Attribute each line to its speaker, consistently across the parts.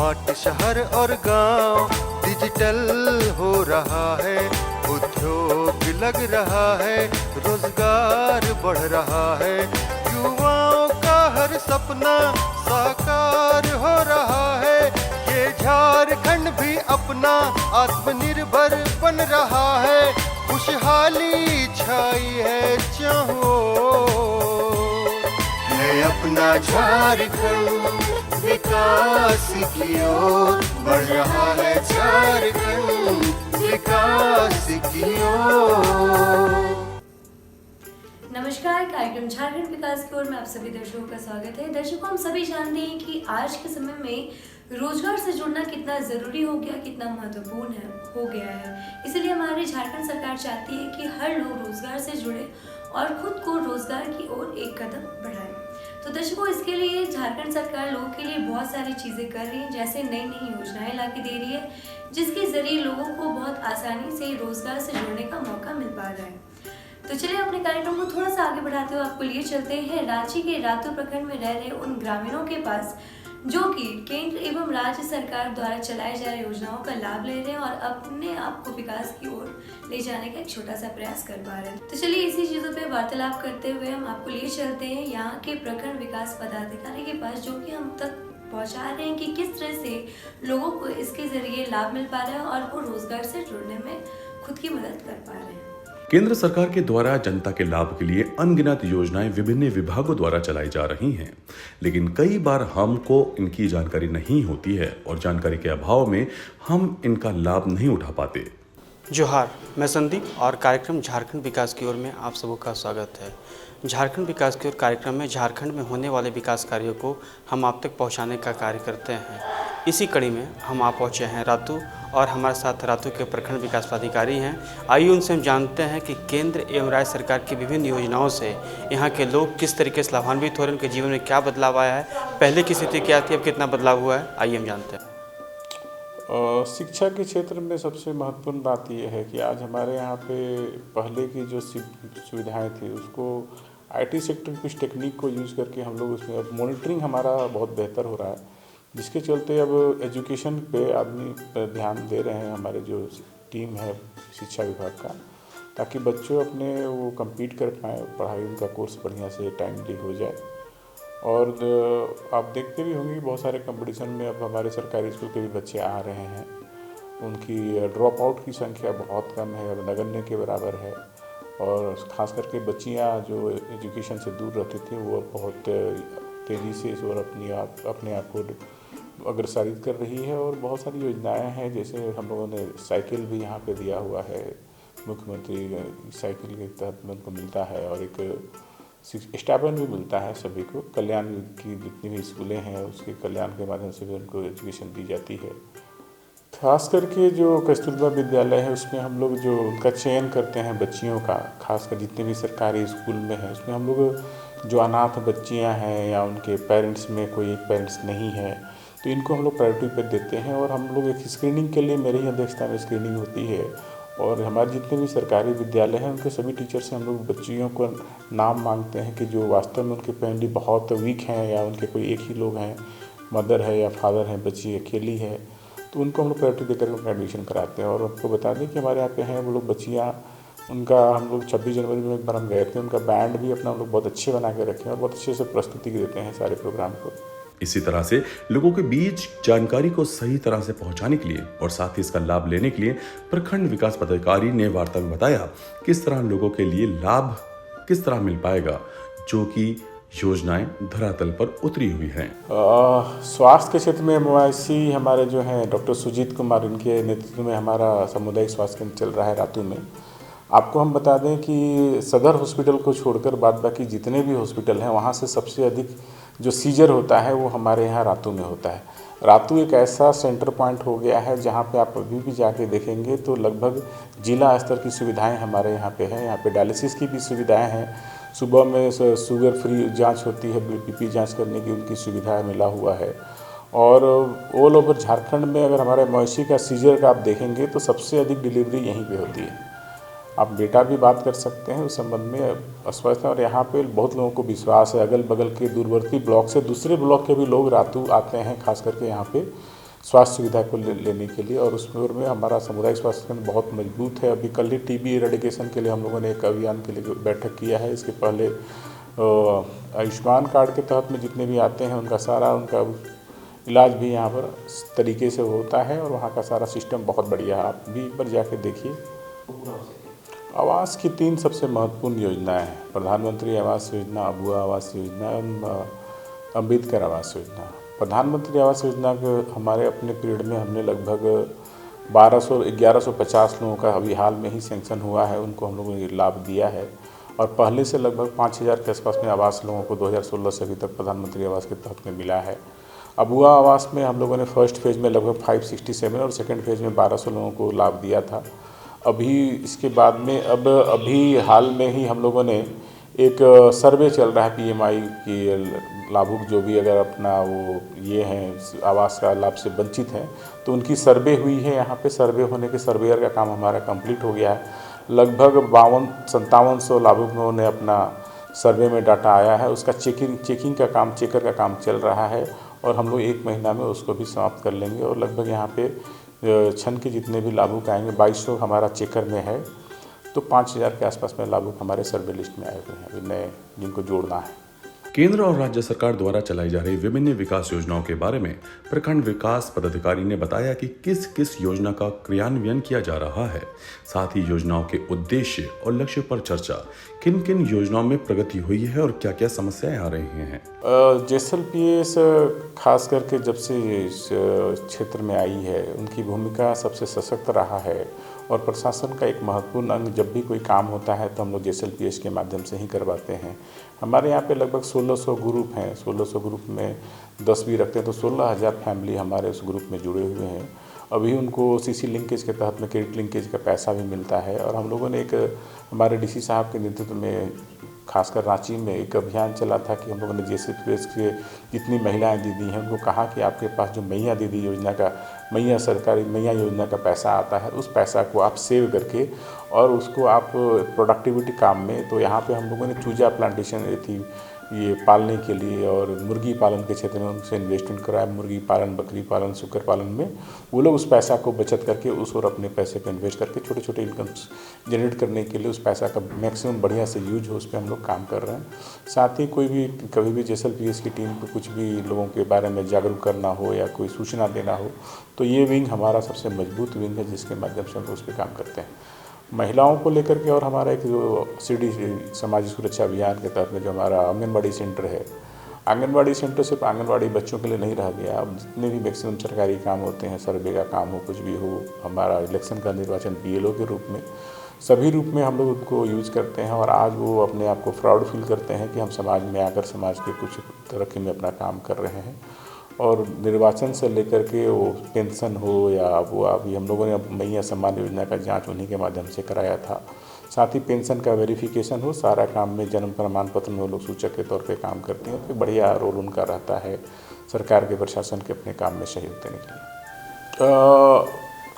Speaker 1: Smart शहर और गांव, डिजिटल हो रहा है, उद्योग लग रहा है, रोजगार बढ़ रहा है, युवाओं का हर सपना साकार हो रहा है। ये झारखंड भी अपना आत्मनिर्भर बन रहा है, खुशहाली छाई है चाहो, है अपना झारखंड विकास की ओर बढ़ रहा है, झारखंड विकास की ओर।
Speaker 2: नमस्कार, कार्यक्रम झारखंड विकास की ओर में आप सभी दर्शकों का स्वागत है। दर्शकों, हम सभी जानते हैं कि आज के समय में रोजगार से जुड़ना कितना जरूरी हो गया, कितना महत्वपूर्ण हो गया है। इसलिए हमारी झारखंड सरकार चाहती है कि हर लोग रोजगार से जुड़े और खुद को रोजगार की ओर एक कदम बढ़ाएं। तो दर्शकों, इसके लिए झारखंड सरकार लोगों के लिए बहुत सारी चीजें कर रही है, जैसे नई नई योजनाएं ला के दे रही है, जिसके जरिए लोगों को बहुत आसानी से रोजगार से जुड़ने का मौका मिल पा रहा है। तो चलिए अपने कार्यक्रम को थोड़ा सा आगे बढ़ाते हुए आपको लिए चलते हैं रांची के रातू प्रखंड में रह रहे उन ग्रामीणों के पास जो कि केंद्र एवं राज्य सरकार द्वारा चलाए जा रहे योजनाओं का लाभ ले रहे हैं और अपने आप को विकास की ओर ले जाने का एक छोटा सा प्रयास कर पा रहे हैं। तो चलिए इसी चीजों पे वार्तालाप करते हुए हम आपको लिए चलते हैं यहाँ के प्रखंड विकास पदाधिकारी के पास, जो कि हम तक पहुंचा रहे हैं कि किस तरह से लोगों को इसके जरिए लाभ मिल पा रहा है और वो रोजगार से जुड़ने में खुद की मदद कर पा रहे हैं।
Speaker 3: केंद्र सरकार के द्वारा जनता के लाभ के लिए अनगिनत योजनाएं विभिन्न विभागों द्वारा चलाई जा रही हैं, लेकिन कई बार हमको इनकी जानकारी नहीं होती है और जानकारी के अभाव में हम इनका लाभ नहीं उठा पाते।
Speaker 4: जोहार, मैं संदीप और कार्यक्रम झारखंड विकास की ओर में आप सबों का स्वागत है। झारखंड विकास की ओर कार्यक्रम में झारखंड में होने वाले विकास कार्यों को हम आप तक पहुंचाने का कार्य करते हैं। इसी कड़ी में हम आप पहुंचे हैं रातू और हमारे साथ रातू के प्रखंड विकास पदाधिकारी हैं। आइए उनसे हम जानते हैं कि केंद्र एवं राज्य सरकार की विभिन्न योजनाओं से यहाँ के लोग किस तरीके से लाभान्वित हो रहे हैं, उनके जीवन में क्या बदलाव आया है, पहले की स्थिति क्या थी, अब कितना बदलाव हुआ है। आइए हम जानते हैं।
Speaker 5: शिक्षा के क्षेत्र में सबसे महत्वपूर्ण बात यह है कि आज हमारे यहाँ पे पहले की जो सुविधाएं थी उसको आईटी सेक्टर की कुछ टेक्निक को यूज़ करके हम लोग उसमें अब मॉनिटरिंग हमारा बहुत बेहतर हो रहा है, जिसके चलते अब एजुकेशन पे आदमी ध्यान दे रहे हैं हमारे जो टीम है शिक्षा विभाग का, ताकि बच्चों अपने वो कम्पीट कर पाएँ, पढ़ाई उनका कोर्स बढ़िया से टाइमली हो जाए। और आप देखते भी होंगे बहुत सारे कंपटीशन में अब हमारे सरकारी स्कूल के भी बच्चे आ रहे हैं, उनकी ड्रॉप आउट की संख्या बहुत कम है, अब नगण्य के बराबर है। और ख़ास करके बच्चियां जो एजुकेशन से दूर रहती थी वो बहुत तेज़ी से और अपने आप को अग्रसरित कर रही है। और बहुत सारी योजनाएं हैं, जैसे हम लोगों ने साइकिल भी यहाँ पे दिया हुआ है, मुख्यमंत्री साइकिल के तहत उनको मिलता है, और एक स्टाइपेंड भी मिलता है सभी को। कल्याण की जितनी भी स्कूलें हैं उसके कल्याण के माध्यम से भी उनको एजुकेशन दी जाती है। खास करके जो कस्तूरबा विद्यालय है उसमें हम लोग जो उनका चयन करते हैं बच्चियों का, खासकर जितने भी सरकारी स्कूल में है उसमें हम लोग जो अनाथ बच्चियां हैं या उनके पेरेंट्स में कोई एक पेरेंट्स नहीं है तो इनको हम लोग प्रायोरिटी पर देते हैं। और हम लोग एक स्क्रीनिंग के लिए मेरी ही अध्यक्षता में स्क्रीनिंग होती है, और हमारे जितने भी सरकारी विद्यालय हैं उनके सभी टीचर से हम लोग बच्चियों को नाम मांगते हैं कि जो वास्तव में उनके फैमिली बहुत वीक हैं या उनके कोई एक ही लोग हैं, मदर है या फादर है, बच्ची अकेली है, तो उनको हम लोग प्रायोरिटी देकर उनका एडमिशन कराते हैं। और आपको बता दें कि हमारे यहाँ पे हैं वो लोग बच्चियाँ, उनका हम लोग 26 जनवरी में एक बार हम गए थे, उनका बैंड भी अपना हम लोग बहुत अच्छे बना के रखे हैं और बहुत अच्छे से प्रस्तुति देते हैं सारे प्रोग्राम को।
Speaker 3: इसी तरह से लोगों के बीच जानकारी को सही तरह से पहुंचाने के लिए और साथ ही इसका लाभ लेने के लिए प्रखंड विकास पदाधिकारी ने वार्ता में बताया किस तरह लोगों के लिए लाभ किस तरह मिल पाएगा, जो कि योजनाएं धरातल पर उतरी हुई हैं।
Speaker 5: स्वास्थ्य के क्षेत्र में MOIC हमारे जो हैं डॉक्टर सुजीत कुमार, इनके नेतृत्व में हमारा सामुदायिक स्वास्थ्य केंद्र चल रहा है रातू में। आपको हम बता दें कि सदर हॉस्पिटल को छोड़कर बाद बाकी जितने भी हॉस्पिटल हैं वहाँ से सबसे अधिक जो सीजर होता है वो हमारे यहाँ रातू में होता है। रातू एक ऐसा सेंटर पॉइंट हो गया है जहाँ पे आप अभी भी जाके देखेंगे तो लगभग जिला स्तर की सुविधाएं हमारे यहाँ पे हैं। यहाँ पे डायलिसिस की भी सुविधाएं हैं, सुबह में शुगर फ्री जांच होती है, BP जांच करने की उनकी सुविधा मिला हुआ है। और ऑल ओवर झारखंड में अगर हमारे MOIC का सीजर का आप देखेंगे तो सबसे अधिक डिलीवरी यहीं पे होती है। आप डेटा भी बात कर सकते हैं उस संबंध में स्पष्ट है। और यहाँ पे बहुत लोगों को विश्वास है, अगल बगल के दूरवर्ती ब्लॉक से दूसरे ब्लॉक के भी लोग रातू आते हैं, खास करके यहाँ पे स्वास्थ्य सुविधा को लेने के लिए। और उसमें हमारा सामुदायिक स्वास्थ्य केंद्र बहुत मजबूत है। अभी कल ही टीबी इरेडिकेशन के लिए हम लोगों ने एक अभियान के लिए बैठक किया है। इसके पहले आयुष्मान कार्ड के तहत में जितने भी आते हैं उनका इलाज भी यहाँ पर तरीके से होता है और वहाँ का सारा सिस्टम बहुत बढ़िया है। आप भी एक बार जाके देखिए। आवास की 3 सबसे महत्वपूर्ण योजनाएं हैं, प्रधानमंत्री आवास योजना, अबुआ आवास योजना एवं अम्बेडकर आवास योजना। प्रधानमंत्री आवास योजना के हमारे अपने पीरियड में हमने लगभग 1150 लोगों का अभी हाल में ही सैंक्शन हुआ है, उनको हम लोगों ने लाभ दिया है। और पहले से लगभग 5000 के आसपास में आवास लोगों को 2016 से अभी तक प्रधानमंत्री आवास के तहत में मिला है। अबुआ आवास में हम लोगों ने फर्स्ट फेज़ में लगभग 567 और सेकेंड फेज़ में 1200 लोगों को लाभ दिया था। अभी इसके बाद में अभी हाल में ही हम लोगों ने एक सर्वे चल रहा है PMI की लाभुक जो भी अगर अपना वो ये हैं आवास का लाभ से वंचित हैं तो उनकी सर्वे हुई है। यहाँ पे सर्वे होने के सर्वेयर का काम हमारा कंप्लीट हो गया है। लगभग 52-5700 लाभुकों ने अपना सर्वे में डाटा आया है। उसका चेकिंग का काम, चेकर का काम चल रहा है और हम लोग 1 महीना में उसको भी समाप्त कर लेंगे। और लगभग यहाँ पे छन के जितने भी लाभुक आएंगे 2200 हमारा चेकर में है, तो 5000 के आसपास में लाभुक हमारे सर्वे लिस्ट में आए हुए हैं अभी नए जिनको जोड़ना है।
Speaker 3: केंद्र और राज्य सरकार द्वारा चलाई जा रही विभिन्न विकास योजनाओं के बारे में प्रखंड विकास पदाधिकारी ने बताया कि किस किस योजना का क्रियान्वयन किया जा रहा है, साथ ही योजनाओं के उद्देश्य और लक्ष्य पर चर्चा, किन किन योजनाओं में प्रगति हुई है और क्या क्या समस्याएं आ रही हैं।
Speaker 5: JSLPS खास करके जब से इस क्षेत्र में आई है उनकी भूमिका सबसे सशक्त रहा है और प्रशासन का एक महत्वपूर्ण अंग जब भी कोई काम होता है तो हम लोग JSLPS के माध्यम से ही करवाते हैं। हमारे यहाँ पे लगभग 1600 ग्रुप हैं। 1600 ग्रुप में 10 भी रखते हैं तो 16000 फैमिली हमारे उस ग्रुप में जुड़े हुए हैं। अभी उनको CC लिंकेज के तहत में क्रेडिट लिंकेज का पैसा भी मिलता है। और हम लोगों ने एक हमारे DC साहब के नेतृत्व में खासकर रांची में एक अभियान चला था कि हम लोगों ने JSLPS के जितनी महिलाएं दीदी हैं उनको कहा कि आपके पास जो मैया दीदी योजना का सरकारी मैया योजना का पैसा आता है उस पैसा को आप सेव करके और उसको आप प्रोडक्टिविटी काम में, तो यहाँ पे हम लोगों ने चूजा प्लांटेशन थी ये पालने के लिए और मुर्गी पालन के क्षेत्र में उनसे इन्वेस्टमेंट कराया। मुर्गी पालन, बकरी पालन, सुकर पालन में वो लोग उस पैसा को बचत करके उस और अपने पैसे को इन्वेस्ट करके छोटे छोटे इनकम जनरेट करने के लिए उस पैसा का मैक्सिमम बढ़िया से यूज हो, उस पर हम लोग काम कर रहे हैं। साथ ही कोई भी कभी भी JSLPS की टीम को कुछ भी लोगों के बारे में जागरूक करना हो या कोई सूचना देना हो तो ये विंग हमारा सबसे मजबूत विंग है जिसके माध्यम से हम लोग उस पर काम करते हैं। महिलाओं को लेकर के और हमारा एक जो CD सामाजिक सुरक्षा अभियान के तहत में जो हमारा आंगनबाड़ी सेंटर है, आंगनबाड़ी सेंटर सिर्फ आंगनबाड़ी बच्चों के लिए नहीं रह गया। अब जितने भी मैक्सिमम सरकारी काम होते हैं, सर्वे का काम हो, कुछ भी हो, हमारा इलेक्शन का निर्वाचन BLO के रूप में, सभी रूप में हम लोग उनको यूज़ करते हैं। और आज वो अपने आप को प्राउड फील करते हैं कि हम समाज में आकर समाज के कुछ तरक्की में अपना काम कर रहे हैं। और निर्वाचन से लेकर के वो पेंशन हो या वो अभी हम लोगों ने मैया सम्मान योजना का जांच उन्हीं के माध्यम से कराया था। साथ ही पेंशन का वेरिफिकेशन हो, सारा काम में जन्म प्रमाण पत्र में वो लोग सूचक के तौर पे काम करते हैं। तो बढ़िया रोल उनका रहता है सरकार के प्रशासन के अपने काम में सहयोग देने के लिए।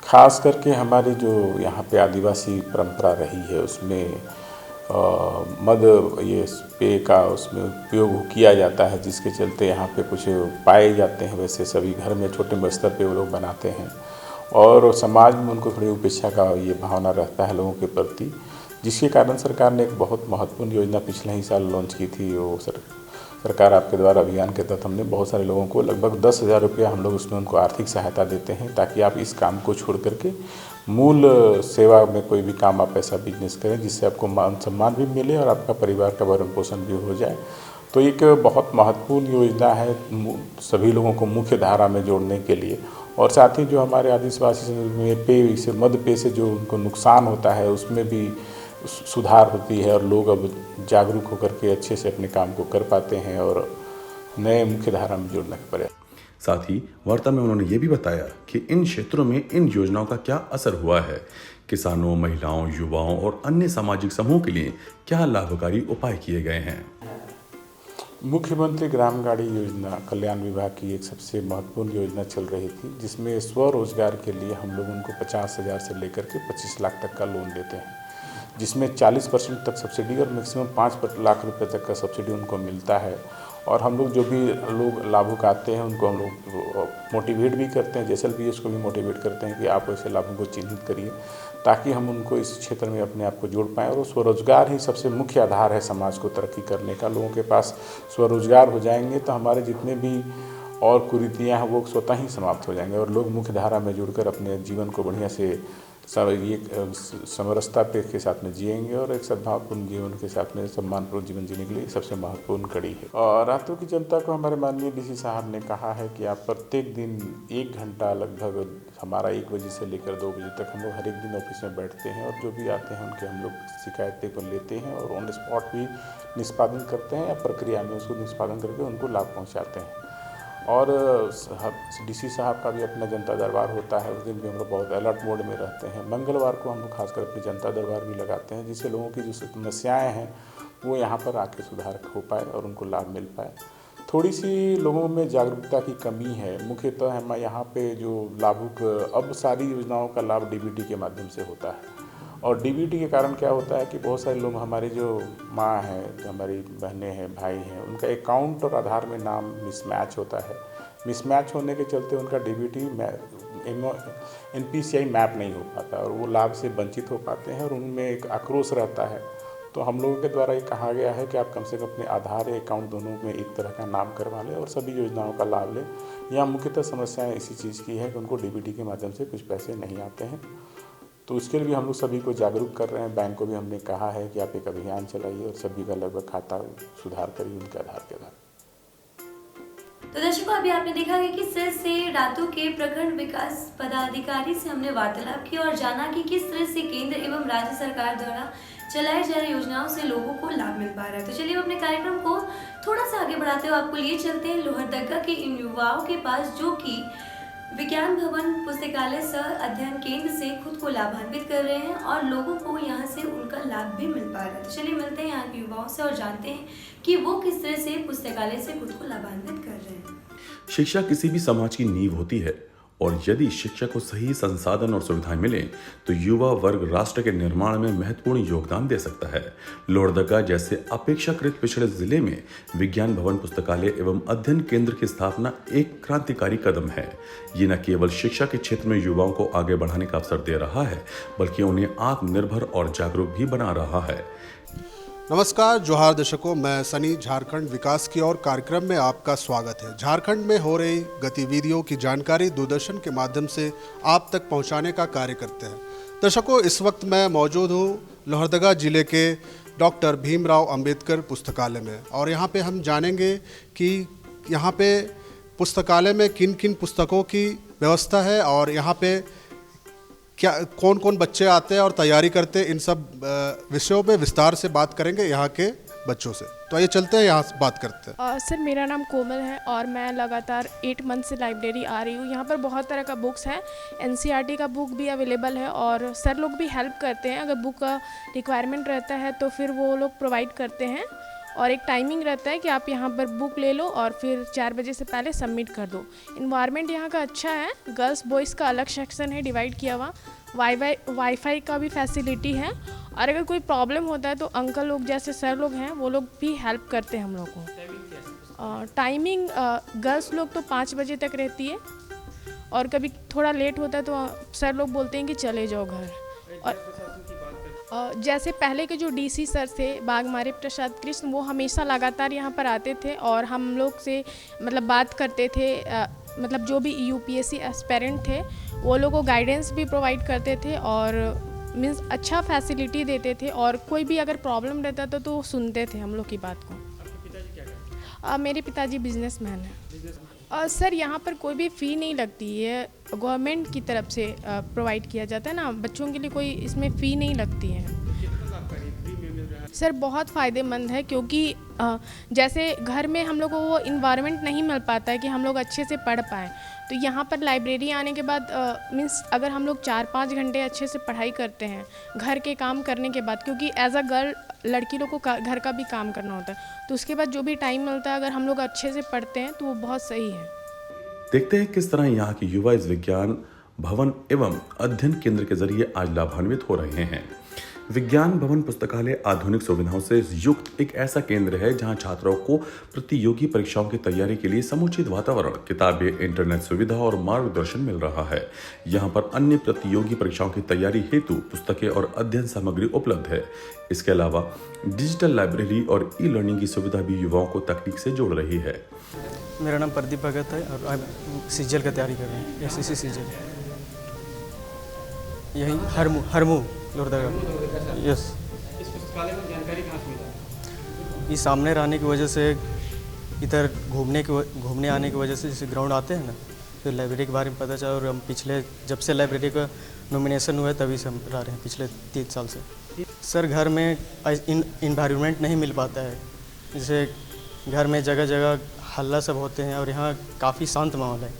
Speaker 5: खास करके हमारी जो यहाँ पे आदिवासी परंपरा रही है उसमें मद ये पेय का उसमें उपयोग किया जाता है, जिसके चलते यहाँ पे कुछ पाए जाते हैं। वैसे सभी घर में छोटे स्तर पे वो लोग बनाते हैं और समाज में उनको थोड़ी उपेक्षा का ये भावना रहता है लोगों के प्रति, जिसके कारण सरकार ने एक बहुत महत्वपूर्ण योजना पिछले ही साल लॉन्च की थी। वो सरकार आपके द्वारा अभियान के तहत हमने बहुत सारे लोगों को लगभग 10,000 रुपया हम लोग उसमें उनको आर्थिक सहायता देते हैं ताकि आप इस काम को छोड़ करके मूल सेवा में कोई भी काम आप ऐसा बिजनेस करें जिससे आपको मान सम्मान भी मिले और आपका परिवार का भरण पोषण भी हो जाए। तो एक बहुत महत्वपूर्ण योजना है सभी लोगों को मुख्य धारा में जोड़ने के लिए। और साथ ही जो हमारे आदिवासी में पेय से मद पेय से जो उनको नुकसान होता है उसमें भी सुधार होती है और लोग अब जागरूक होकर के अच्छे से अपने काम को कर पाते हैं और नए मुख्य धारा में जुड़ने के प्रयास।
Speaker 3: साथ ही वार्ता में उन्होंने ये भी बताया कि इन क्षेत्रों में इन योजनाओं का क्या असर हुआ है, किसानों, महिलाओं, युवाओं और अन्य सामाजिक समूहों के लिए क्या लाभकारी उपाय किए गए हैं।
Speaker 5: मुख्यमंत्री ग्राम गाड़ी योजना कल्याण विभाग की एक सबसे महत्वपूर्ण योजना चल रही थी, जिसमें स्वरोजगार के लिए हम लोग उनको 50,000 से लेकर के 25 लाख तक का लोन देते हैं, जिसमें 40% तक सब्सिडी और मैक्सिमम 5 लाख रुपए तक का सब्सिडी उनको मिलता है। और हम लोग जो भी लोग लाभुक आते हैं उनको हम लोग मोटिवेट भी करते हैं, JSLPS को भी मोटिवेट करते हैं कि आप ऐसे लाभों को चिन्हित करिए ताकि हम उनको इस क्षेत्र में अपने आप को जोड़ पाएँ। और स्वरोजगार ही सबसे मुख्य आधार है समाज को तरक्की करने का। लोगों के पास स्वरोजगार हो जाएंगे तो हमारे जितने भी और कुरीतियाँ हैं वो स्वतः ही समाप्त हो जाएंगे और लोग मुख्य धारा में जुड़कर अपने जीवन को बढ़िया से समरसता के साथ में जिएंगे और एक सद्भावपूर्ण जीवन के साथ में सम्मानपूर्ण जीवन जीने के लिए सबसे महत्वपूर्ण कड़ी है। और रातों की जनता को हमारे माननीय DC साहब ने कहा है कि आप प्रत्येक दिन 1 घंटा लगभग हमारा 1 बजे से लेकर 2 बजे तक हम लोग हर एक दिन ऑफिस में बैठते हैं और जो भी आते हैं उनके हम लोग शिकायतें को लेते हैं और ऑन द स्पॉट भी निष्पादन करते हैं या प्रक्रिया में उसको निष्पादन करके उनको लाभ पहुँचाते हैं। और DC साहब का भी अपना जनता दरबार होता है, उस दिन भी हम लोग बहुत अलर्ट मोड में रहते हैं। मंगलवार को हम लोग खासकर अपनी जनता दरबार भी लगाते हैं जिससे लोगों की जो समस्याएं हैं वो यहाँ पर आके सुधार हो पाए और उनको लाभ मिल पाए। थोड़ी सी लोगों में जागरूकता की कमी है। मुख्यतः हम यहाँ पे जो लाभुक अब सारी योजनाओं का लाभ DBT के माध्यम से होता है और DBT के कारण क्या होता है कि बहुत सारे लोग हमारे जो माँ हैं, जो हमारी बहनें हैं, भाई हैं, उनका अकाउंट और आधार में नाम मिसमैच होता है। मिसमैच होने के चलते उनका DBT NPCI मैप नहीं हो पाता और वो लाभ से वंचित हो पाते हैं और उनमें एक आक्रोश रहता है। तो हम लोगों के द्वारा ये कहा गया है कि आप कम से कम अपने आधार या अकाउंट दोनों में एक तरह का नाम करवा लें और सभी योजनाओं का लाभ लें। यहाँ मुख्यतः समस्याएँ इसी चीज़ की है कि उनको DBT के माध्यम से कुछ पैसे नहीं आते हैं। तो उसके लिए भी हम लोग सभी को जागरूक कर रहे हैं। बैंक को भी हमने कहा है कि आप एक अभियान चलाइए और सभी का लगभग खाता सुधार करिए उनके आधार के आधार।
Speaker 2: तो दर्शकों, अभी आपने देखा है कि सिर से रातू के प्रखंड विकास पदाधिकारी से हमने वार्तालाप की और जाना कि किस तरह से केंद्र एवं राज्य सरकार द्वारा चलाई जा रही योजनाओं से लोगों को लाभ मिल पा रहा है। तो चलिए अपने कार्यक्रम को थोड़ा सा आगे बढ़ाते हुए आपको लिए चलते हैं लोहरदगा के इन युवाओं के पास जो कि विज्ञान भवन पुस्तकालय सह अध्ययन केंद्र से खुद को लाभान्वित कर रहे हैं और लोगों को यहाँ से उनका लाभ भी मिल पा रहा है। तो चलिए मिलते हैं यहाँ के युवाओं से और जानते हैं कि वो किस तरह से पुस्तकालय से खुद को लाभान्वित कर रहे हैं।
Speaker 3: शिक्षा किसी भी समाज की नींव होती है और यदि शिक्षा को सही संसाधन और सुविधाएं मिले तो युवा वर्ग राष्ट्र के निर्माण में महत्वपूर्ण योगदान दे सकता है। लोहरदगा जैसे अपेक्षाकृत पिछड़े जिले में विज्ञान भवन पुस्तकालय एवं अध्ययन केंद्र की स्थापना एक क्रांतिकारी कदम है। ये न केवल शिक्षा के क्षेत्र में युवाओं को आगे बढ़ाने का अवसर दे रहा है बल्कि उन्हें आत्मनिर्भर और जागरूक भी बना रहा है।
Speaker 6: नमस्कार, जोहार दर्शकों, मैं सनी झारखंड विकास की ओर कार्यक्रम में आपका स्वागत है। झारखंड में हो रही गतिविधियों की जानकारी दूरदर्शन के माध्यम से आप तक पहुंचाने का कार्य करते हैं। दर्शकों, इस वक्त मैं मौजूद हूं लोहरदगा जिले के डॉक्टर भीमराव अंबेडकर पुस्तकालय में और यहां पे हम जानेंगे कि यहां पे पुस्तकालय में किन किन पुस्तकों की व्यवस्था है और यहाँ पे क्या कौन कौन बच्चे आते हैं और तैयारी करते हैं। इन सब विषयों पे विस्तार से बात करेंगे यहाँ के बच्चों से। तो आइए चलते हैं, यहाँ से बात करते हैं।
Speaker 7: सर, मेरा नाम कोमल है और मैं लगातार 8 मंथ से लाइब्रेरी आ रही हूँ। यहाँ पर बहुत तरह का बुक्स है, NCERT का बुक भी अवेलेबल है और सर लोग भी हेल्प करते हैं। अगर बुक का रिक्वायरमेंट रहता है तो फिर वो लोग प्रोवाइड करते हैं और एक टाइमिंग रहता है कि आप यहाँ पर बुक ले लो और फिर 4 बजे से पहले सबमिट कर दो। इन्वायरमेंट यहाँ का अच्छा है, गर्ल्स बॉयज़ का अलग सेक्शन है डिवाइड किया हुआ, वाईफाई का भी फैसिलिटी है और अगर कोई प्रॉब्लम होता है तो अंकल लोग जैसे सर लोग हैं वो लोग भी हेल्प करते हैं हम लोग को। टाइमिंग गर्ल्स लोग तो 5 बजे तक रहती है और कभी थोड़ा लेट होता है तो सर लोग बोलते हैं कि चले जाओ घर। और जैसे पहले के जो DC सर थे बागमारे प्रसाद कृष्ण, वो हमेशा लगातार यहाँ पर आते थे और हम लोग से मतलब बात करते थे। मतलब जो भी UPSC एस्पेरेंट थे वो लोगों को गाइडेंस भी प्रोवाइड करते थे और मीन्स अच्छा फैसिलिटी देते थे और कोई भी अगर प्रॉब्लम रहता था तो सुनते थे हम लोग की बात को। मेरे पिताजी बिजनेसमैन हैं। सर, यहाँ पर कोई भी फ़ी नहीं लगती है, गवर्नमेंट की तरफ से प्रोवाइड किया जाता है ना, बच्चों के लिए कोई इसमें फ़ी नहीं लगती है। सर, बहुत फ़ायदेमंद है क्योंकि जैसे घर में हम लोग को वो इन्वायरमेंट नहीं मिल पाता है कि हम लोग अच्छे से पढ़ पाएँ, तो यहाँ पर लाइब्रेरी आने के बाद मीन्स अगर हम लोग 4-5 घंटे अच्छे से पढ़ाई करते हैं घर के काम करने के बाद, क्योंकि एज अ गर्ल लड़की लोग को घर का भी काम करना होता है, तो उसके बाद जो भी टाइम मिलता है अगर हम लोग अच्छे से पढ़ते हैं तो वो बहुत सही है।
Speaker 3: देखते हैं किस तरह यहाँ के युवा इस विज्ञान भवन एवं अध्ययन केंद्र के जरिए आज लाभान्वित हो रहे हैं। विज्ञान भवन पुस्तकालय आधुनिक सुविधाओं से युक्त एक ऐसा केंद्र है जहां छात्रों को प्रतियोगी परीक्षाओं की तैयारी के लिए समुचित वातावरण, किताबें, इंटरनेट सुविधा और मार्गदर्शन मिल रहा है। यहां पर अन्य प्रतियोगी परीक्षाओं की तैयारी हेतु पुस्तकें और अध्ययन सामग्री उपलब्ध है। इसके अलावा डिजिटल लाइब्रेरी और ई लर्निंग की सुविधा भी युवाओं को तकनीक से जोड़ रही है।
Speaker 4: मेरा नाम प्रदीप भगत है और सीजल का तैयारी कर रहे हैं, SSC सीजल। यही हरमू लोहरदगा। यस।
Speaker 8: इस पुस्तकालय में जानकारी कहाँ से मिला?
Speaker 4: ये सामने रहने की वजह से, इधर घूमने आने की वजह से, जैसे ग्राउंड आते हैं ना, फिर लाइब्रेरी के बारे में पता चला। और हम पिछले जब से लाइब्रेरी का नॉमिनेशन हुआ है तभी से हम रह रहे हैं, पिछले 3 साल से। सर घर में इन्वायरमेंट नहीं मिल पाता है, जैसे घर में जगह जगह हल्ला सब होते हैं और यहाँ काफ़ी शांत माहौल है।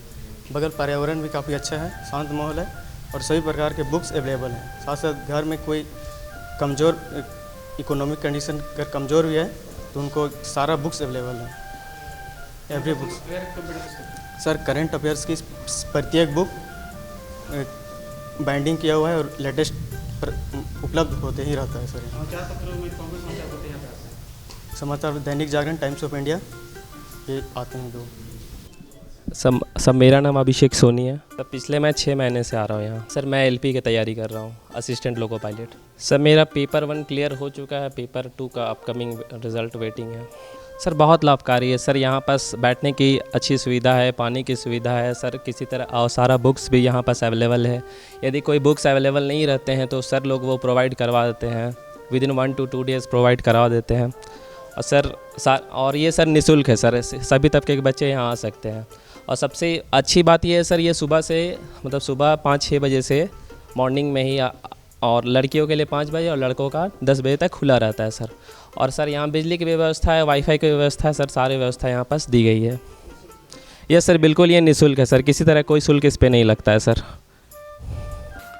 Speaker 4: बगल पर्यावरण भी काफ़ी अच्छा है, शांत माहौल है और सभी प्रकार के बुक्स अवेलेबल हैं। साथ साथ घर में कोई कमज़ोर इकोनॉमिक कंडीशन अगर कमज़ोर भी है तो उनको सारा बुक्स अवेलेबल है, every books. Sir current affairs की प्रत्येक बुक बाइंडिंग किया हुआ है और लेटेस्ट उपलब्ध होते ही रहता है सर। समाचार Dainik Jagran, times of India, ये आते हैं 2।
Speaker 9: सब मेरा नाम अभिषेक सोनी है। सर पिछले मैं 6 महीने से आ रहा हूँ यहाँ। सर मैं LP की तैयारी कर रहा हूँ, असिस्टेंट लोको पायलट। सर मेरा पेपर 1 क्लियर हो चुका है, पेपर 2 का अपकमिंग रिज़ल्ट वेटिंग है। सर बहुत लाभकारी है सर, यहाँ पास बैठने की अच्छी सुविधा है, पानी की सुविधा है सर, किसी तरह और सारा बुक्स भी यहाँ पास अवेलेबल है। यदि कोई बुक्स अवेलेबल नहीं रहते हैं तो सर लोग वो प्रोवाइड करवा देते हैं, विदिन 1 to 2 डेज़ प्रोवाइड करवा देते हैं। और और ये सर निःशुल्क है सर, सभी तबके के बच्चे यहाँ आ सकते हैं। और सबसे अच्छी बात ये है सर, ये सुबह से मतलब सुबह 5-6 बजे से मॉर्निंग में ही और लड़कियों के लिए 5 बजे और लड़कों का 10 बजे तक खुला रहता है सर। और सर यहाँ बिजली की व्यवस्था है, वाईफाई की व्यवस्था है सर, सारी व्यवस्था यहाँ पास दी गई है। यह सर बिल्कुल ये निःशुल्क है सर, किसी तरह कोई शुल्क इस पर नहीं लगता है सर।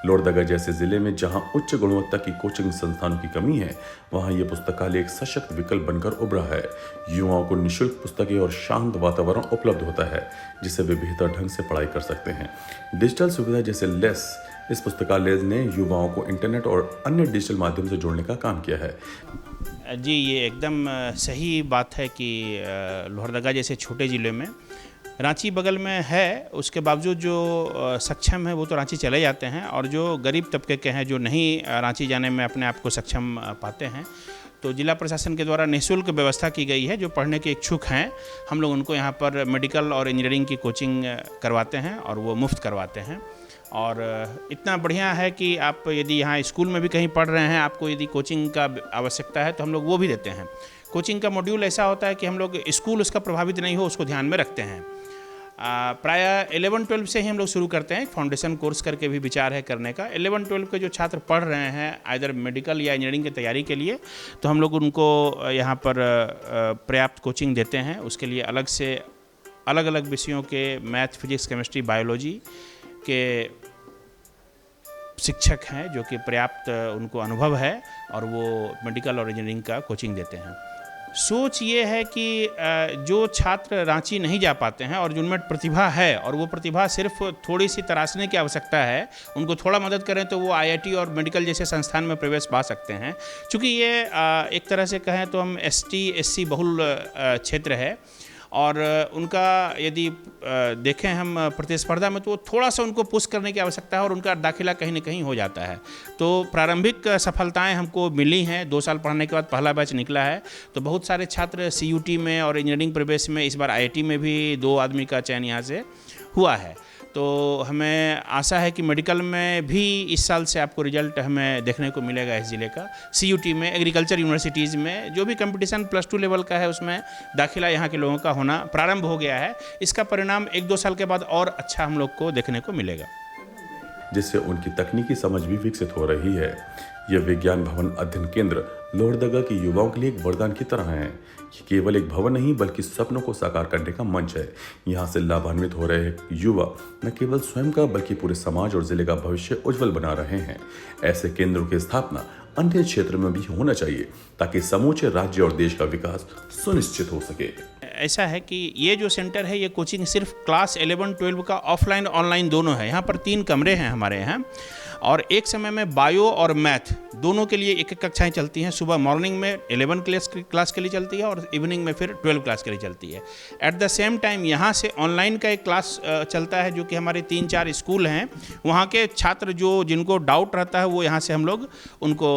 Speaker 3: लोहरदगा जैसे जिले में जहां उच्च गुणवत्ता की कोचिंग संस्थानों की कमी है, वहां ये पुस्तकालय एक सशक्त विकल्प बनकर उभरा है। युवाओं को निःशुल्क पुस्तकें और शांत वातावरण उपलब्ध होता है जिससे वे बेहतर ढंग से पढ़ाई कर सकते हैं। डिजिटल सुविधा जैसे लेस, इस पुस्तकालय ने युवाओं को इंटरनेट और अन्य डिजिटल माध्यम से जोड़ने का काम किया है।
Speaker 8: जी, ये एकदम सही बात है कि लोहरदगा जैसे छोटे ज़िले में, रांची बगल में है, उसके बावजूद जो सक्षम है वो तो रांची चले जाते हैं, और जो गरीब तबके के हैं जो नहीं रांची जाने में अपने आप को सक्षम पाते हैं, तो जिला प्रशासन के द्वारा निःशुल्क व्यवस्था की गई है। जो पढ़ने के इच्छुक हैं हम लोग उनको यहाँ पर मेडिकल और इंजीनियरिंग की कोचिंग करवाते हैं और वो मुफ्त करवाते हैं। और इतना बढ़िया है कि आप यदि यहाँ स्कूल में भी कहीं पढ़ रहे हैं, आपको यदि कोचिंग का आवश्यकता है तो हम लोग वो भी देते हैं। कोचिंग का मॉड्यूल ऐसा होता है कि हम लोग स्कूल उसका प्रभावित नहीं हो उसको ध्यान में रखते हैं। प्रायः 11-12 से ही हम लोग शुरू करते हैं, फाउंडेशन कोर्स करके भी विचार है करने का। 11-12 के जो छात्र पढ़ रहे हैं आइदर मेडिकल या इंजीनियरिंग की तैयारी के लिए, तो हम लोग उनको यहाँ पर पर्याप्त कोचिंग देते हैं। उसके लिए अलग से अलग अलग विषयों के मैथ, फिजिक्स, केमिस्ट्री, बायोलॉजी के शिक्षक हैं जो कि पर्याप्त उनको अनुभव है और वो मेडिकल और इंजीनियरिंग का कोचिंग देते हैं। सोच ये है कि जो छात्र रांची नहीं जा पाते हैं और जिनमें प्रतिभा है और वो प्रतिभा सिर्फ थोड़ी सी तराशने की आवश्यकता है, उनको थोड़ा मदद करें तो वो IIT और मेडिकल जैसे संस्थान में प्रवेश पा सकते हैं। चूँकि ये एक तरह से कहें तो हम ST/SC बहुल क्षेत्र है और उनका यदि देखें हम प्रतिस्पर्धा में तो थोड़ा सा उनको पुश करने की आवश्यकता है और उनका दाखिला कहीं न कहीं हो जाता है। तो प्रारंभिक सफलताएं हमको मिली हैं। 2 साल पढ़ने के बाद पहला बैच निकला है, तो बहुत सारे छात्र CUT में और इंजीनियरिंग प्रवेश में, इस बार IIT में भी 2 आदमी का चयन यहाँ से हुआ है। तो हमें आशा है कि मेडिकल में भी इस साल से आपको रिजल्ट हमें देखने को मिलेगा इस ज़िले का। CUT में, एग्रीकल्चर यूनिवर्सिटीज़ में जो भी कंपटीशन +2 लेवल का है उसमें दाखिला यहाँ के लोगों का होना प्रारंभ हो गया है। इसका परिणाम 1-2 साल के बाद और अच्छा हम लोग को देखने को मिलेगा,
Speaker 3: जिससे उनकी तकनीकी समझ भी विकसित हो रही है। यह विज्ञान भवन अध्ययन केंद्र लोहरदगा के युवाओं के लिए एक वरदान की तरह है। ये केवल एक भवन नहीं बल्कि सपनों को साकार करने का मंच है। यहाँ से लाभान्वित हो रहे युवा न केवल स्वयं का बल्कि पूरे समाज और जिले का भविष्य उज्जवल बना रहे हैं। ऐसे केंद्रों की स्थापना अन्य क्षेत्र में भी होना चाहिए ताकि समूचे राज्य और देश का विकास सुनिश्चित हो सके।
Speaker 8: ऐसा है कि ये जो सेंटर है, ये कोचिंग सिर्फ क्लास 11-12 का ऑफलाइन ऑनलाइन दोनों है। यहाँ पर 3 कमरे हैं हमारे यहाँ और एक समय में बायो और मैथ दोनों के लिए एक एक कक्षाएं चलती हैं। सुबह मॉर्निंग में 11 क्लास के लिए चलती है और इवनिंग में फिर 12 क्लास के लिए चलती है। एट द सेम टाइम यहाँ से ऑनलाइन का एक क्लास चलता है, जो कि हमारे 3-4 स्कूल हैं, वहाँ के छात्र जिनको डाउट रहता है वो यहाँ से हम लोग उनको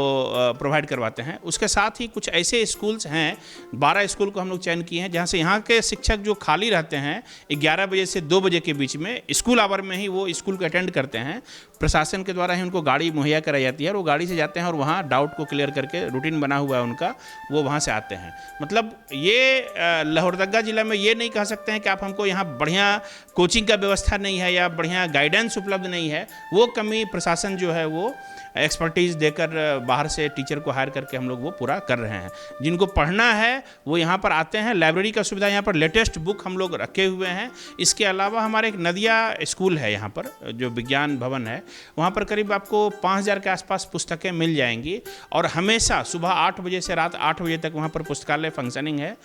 Speaker 8: प्रोवाइड करवाते हैं। उसके साथ ही कुछ ऐसे स्कूल्स हैं, 12 स्कूल को हम लोग चयन किए हैं, जहाँ से यहाँ के शिक्षक जो खाली रहते हैं 11 बजे से 2 बजे के बीच में स्कूल आवर में ही वो स्कूल को अटेंड करते हैं। प्रशासन के द्वारा ही उनको गाड़ी मुहैया कराई जाती है और वो गाड़ी से जाते हैं और वहाँ डाउट को क्लियर करके रूटीन बना हुआ है उनका, वो वहाँ से आते हैं। मतलब ये लोहरदगा ज़िला में ये नहीं कह सकते हैं कि आप हमको यहाँ बढ़िया कोचिंग का व्यवस्था नहीं है या बढ़िया गाइडेंस उपलब्ध नहीं है। वो कमी प्रशासन जो है वो एक्सपर्टीज़ देकर बाहर से टीचर को हायर करके हम लोग वो पूरा कर रहे हैं। जिनको पढ़ना है वो यहाँ पर आते हैं। लाइब्रेरी का सुविधा यहाँ पर लेटेस्ट बुक हम लोग रखे हुए हैं। इसके अलावा हमारे एक नदिया स्कूल है यहाँ पर, जो विज्ञान भवन है, वहाँ पर करीब आपको 5000 के आसपास पुस्तकें मिल जाएंगी और हमेशा सुबह 8 बजे से रात 8 बजे तक वहाँ पर पुस्तकालय फंक्शनिंग है।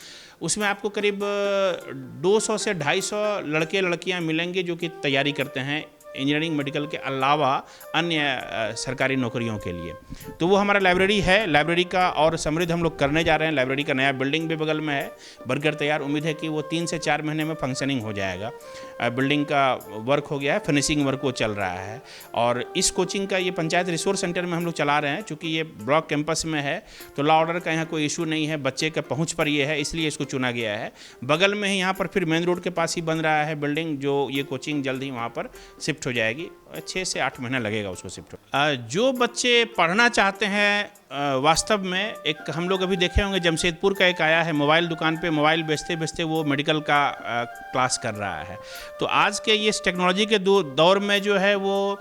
Speaker 8: उसमें आपको करीब 200 से 250 लड़के लड़कियाँ मिलेंगे जो कि तैयारी करते हैं इंजीनियरिंग मेडिकल के अलावा अन्य सरकारी नौकरियों के लिए। तो वो हमारा लाइब्रेरी है। लाइब्रेरी का और समृद्ध हम लोग करने जा रहे हैं। लाइब्रेरी का नया बिल्डिंग भी बगल में है, बनकर तैयार। उम्मीद है कि वो 3 से 4 महीने में फंक्शनिंग हो जाएगा। बिल्डिंग का वर्क हो गया है, फिनिशिंग वर्क वो चल रहा है। और इस कोचिंग का ये पंचायत रिसोर्स सेंटर में हम लोग चला रहे हैं। चूँकि ये ब्लॉक कैंपस में है तो लॉ ऑर्डर का यहाँ कोई इशू नहीं है, बच्चे के पहुँच पर ये है, इसलिए इसको चुना गया है। बगल में ही यहाँ पर फिर मेन रोड के पास ही बन रहा है बिल्डिंग, जो ये कोचिंग जल्द ही वहाँ पर शिफ्ट हो जाएगी। 6 से 8 महीना लगेगा उसको शिफ्ट। जो बच्चे पढ़ना चाहते हैं वास्तव में, एक हम लोग अभी देखे होंगे जमशेदपुर का एक आया है, मोबाइल दुकान पे मोबाइल बेचते बेचते वो मेडिकल का क्लास कर रहा है। तो आज के ये टेक्नोलॉजी के दौर में जो है वो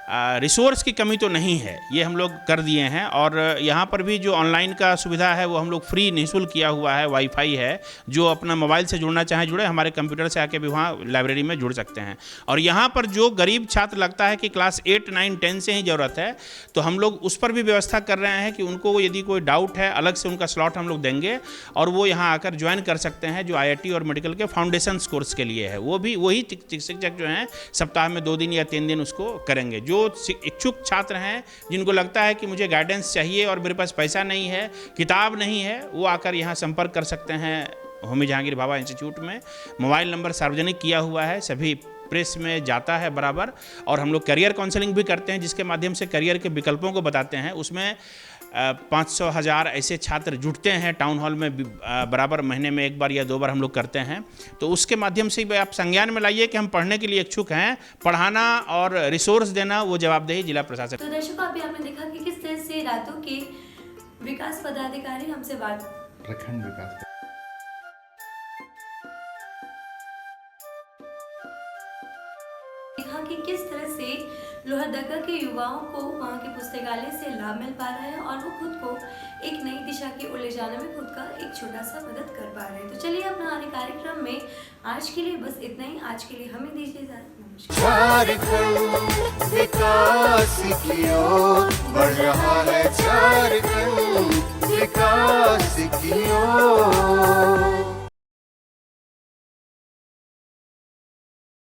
Speaker 8: रिसोर्स की कमी तो नहीं है, ये हम लोग कर दिए हैं। और यहाँ पर भी जो ऑनलाइन का सुविधा है वो हम लोग फ्री निःशुल्क किया हुआ है। वाईफाई है, जो अपना मोबाइल से जुड़ना चाहे जुड़े, हमारे कंप्यूटर से आके भी वहाँ लाइब्रेरी में जुड़ सकते हैं। और यहाँ पर जो गरीब छात्र लगता है कि क्लास 8, 9, 10 से ही ज़रूरत है, तो हम लोग उस पर भी व्यवस्था कर रहे हैं कि उनको यदि कोई डाउट है अलग से उनका स्लॉट हम लोग देंगे और वो यहाँ आकर ज्वाइन कर सकते हैं। जो IIT और मेडिकल के फाउंडेशन कोर्स के लिए है, वो भी वही शिक्षक जो हैं सप्ताह में 2 दिन या 3 दिन उसको करेंगे। जो इच्छुक छात्र हैं, जिनको लगता है कि मुझे गाइडेंस चाहिए और मेरे पास पैसा नहीं है, किताब नहीं है, वो आकर यहाँ संपर्क कर सकते हैं होमी जहांगीर भाभा इंस्टीट्यूट में। मोबाइल नंबर सार्वजनिक किया हुआ है, सभी प्रेस में जाता है बराबर। और हम लोग करियर काउंसलिंग भी करते हैं, जिसके माध्यम से करियर के विकल्पों को बताते हैं। उसमें 500-1000 ऐसे छात्र जुटते हैं टाउन हॉल में बराबर, महीने में 1 बार या 2 बार हम लोग करते हैं। तो उसके माध्यम से आप संज्ञान में लाइए कि हम पढ़ने के लिए इच्छुक हैं। पढ़ाना और रिसोर्स देना वो जवाबदेही जिला प्रशासन।
Speaker 2: तो दर्शकों, अभी आपने देखा कि किस तरह से रातों के विकास पदाधिकारी हमसे बात
Speaker 10: प्रखंड विकास
Speaker 2: देखा कि किस तरह से लोहरदगा के युवाओं को वहाँ के पुस्तकालय से लाभ मिल पा रहा है और वो खुद को एक नई दिशा की ओर ले जाने में खुद का एक छोटा सा मदद कर पा रहे हैं। तो चलिए अपना आने कार्यक्रम में आज के लिए बस इतना ही। आज के लिए हमें दीजिए इजाजत।
Speaker 1: झारखंड विकास की ओर बढ़ रहा है झारखंड।